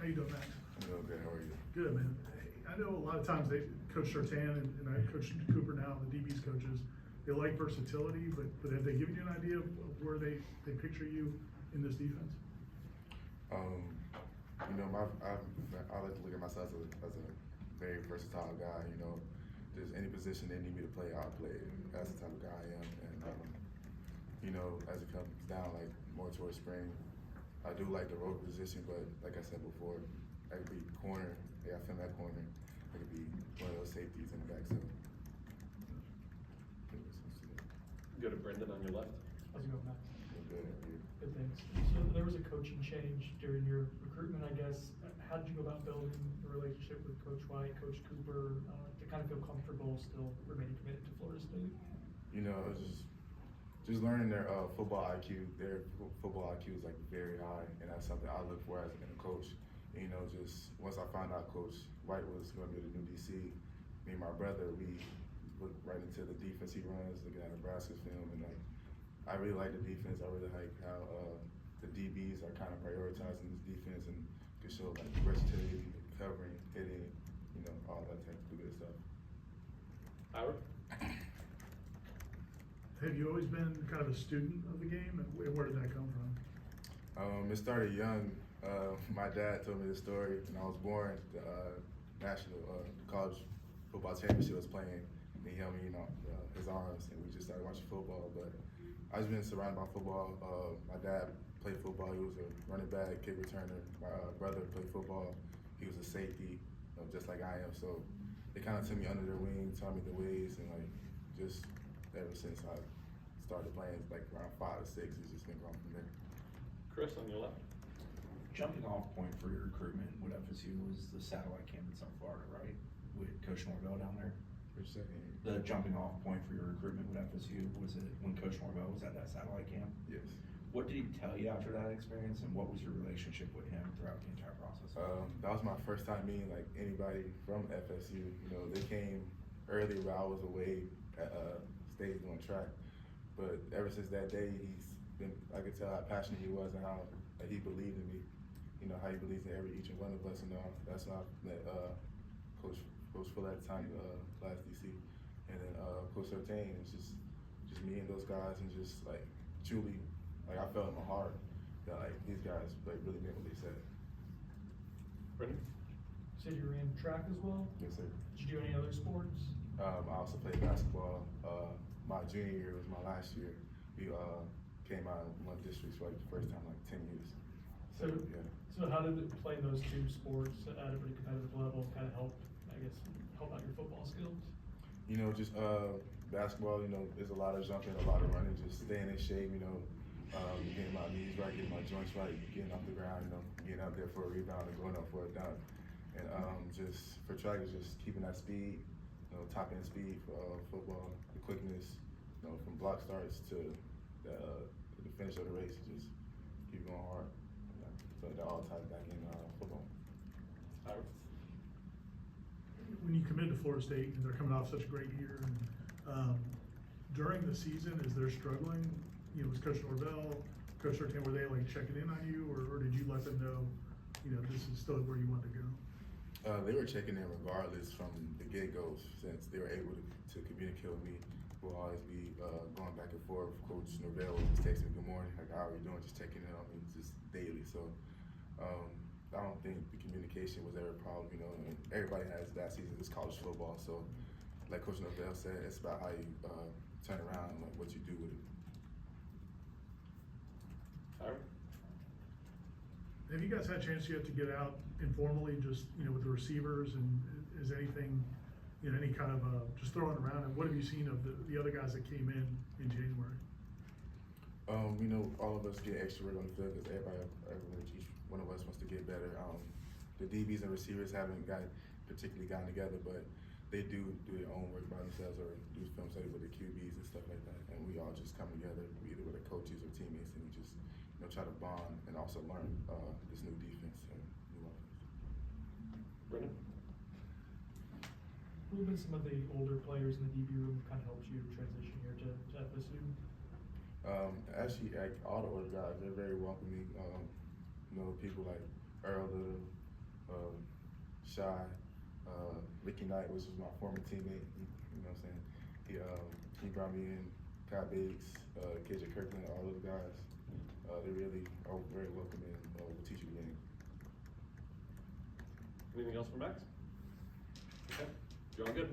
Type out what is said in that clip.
you doing, Max? I'm doing good. How are you? Good, man. Hey, I know a lot of times Coach Sertan and I Coach Cooper now, the DB's coaches, they like versatility, but have they given you an idea of where they picture you in this defense? You know, I like to look at myself as a very versatile guy. You know, just any position they need me to play, I'll play it. That's the type of guy I am. And you know, as it comes down like more towards spring, I do like the rover position, but like I said before, I could be corner. Yeah, I film that corner. I could be one of those safeties in the backfield. Go to Brendan on your left. How's it going, Max? Good. Good, thanks. So there was a coaching change during your recruitment, I guess. How did you go about building a relationship with Coach White, Coach Cooper, to kind of feel comfortable still remaining committed to Florida State? You know, it was just learning their football IQ. Their football IQ is like very high, and that's something I look for as a coach. And, you know, just once I found out Coach White was going to be the new DC, me and my brother, we looked right into the defense he runs, looking at Nebraska's film, and like I really like the defense. I really like how the DBs are kind of prioritizing this defense and can show like versatility, covering, hitting, you know, all that type of good stuff. Howard? Have you always been kind of a student of the game, and where did that come from? It started young. My dad told me this story when I was born. The national college football championship was playing, and he held me, you know, his arms, and we just started watching football. But I've been surrounded by football. My dad played football. He was a running back, kick returner. My brother played football. He was a safety, you know, just like I am. So they kind of took me under their wing, taught me the ways, and like just ever since I started playing, like around 5 or 6, it's just been going from there. Chris on your left. Jumping off point for your recruitment with FSU was the satellite camp in South Florida, right? With Coach Norvell down there. Which second? The jumping off point for your recruitment with FSU, was it when Coach Norvell was at that satellite camp? Yes. What did he tell you after that experience, and what was your relationship with him throughout the entire process? That was my first time meeting like anybody from FSU. You know, they came early while I was away at stage doing track. But ever since that day, he's been, I could tell how passionate he was and how he believed in me. You know, how he believes in each and one of us. You know, that's why I met Coach Fuller at the time, class DC. And then Coach Sertan. It's just me and those guys, and just like truly, like I felt in my heart that like these guys like really meant what they said. Brendan? You said you ran track as well? Yes, sir. Did you do any other sports? I also played basketball. My junior year was my last year. We came out and won districts for like the first time in like 10 years. So yeah. So how did playing those two sports at a pretty competitive level kind of help out your football skills? You know, just basketball, you know, there's a lot of jumping, a lot of running, just staying in shape, you know, getting my knees right, getting my joints right, getting off the ground, you know, getting out there for a rebound and going up for a dunk. And just for track, is just keeping that speed, you know, top end speed for football, the quickness, you know, from block starts to the finish of the race, just keep going hard. So that all ties back in football. Howard? When you commit to Florida State, and they're coming off such a great year, and during the season, as they're struggling, you know, was Coach Norvell, Coach Sertan, were they like checking in on you, or did you let them know, you know, this is still where you want to go? They were checking in regardless from the get-go, since they were able to communicate with me. We'll always be going back and forth. Coach Norvell would just text me, good morning, like, how are you doing? Just checking in on me just daily. So I don't think the communication was ever a problem, you know, and everybody has that season. It's college football. So like Coach Norvell said, it's about how you turn around and like what you do with it. Howard? Have you guys had a chance yet to get out informally, just, you know, with the receivers, and is anything, you know, any kind of just throwing around, and what have you seen of the other guys that came in January? You know, all of us get extra work on the field because each one of us wants to get better. The DBs and receivers haven't particularly gotten together, but they do their own work by themselves or do film study with the QBs and stuff like that. And we all just come together, either with the coaches or teammates, and we just, you know, try to bond and also learn this new defense and new offense. Brendan? Who have been some of the older players in the DB room who kind of helped you transition here to FSU? Actually, like all the older guys, they're very welcoming. You know, people like Earl Little, Shy, Ricky Knight, which was my former teammate. You know what I'm saying? He brought me in. Kyle Bates, KJ Kirkland, all those guys. They really are very welcoming. Will teach you the game. Anything else for Max? Okay, you're all good.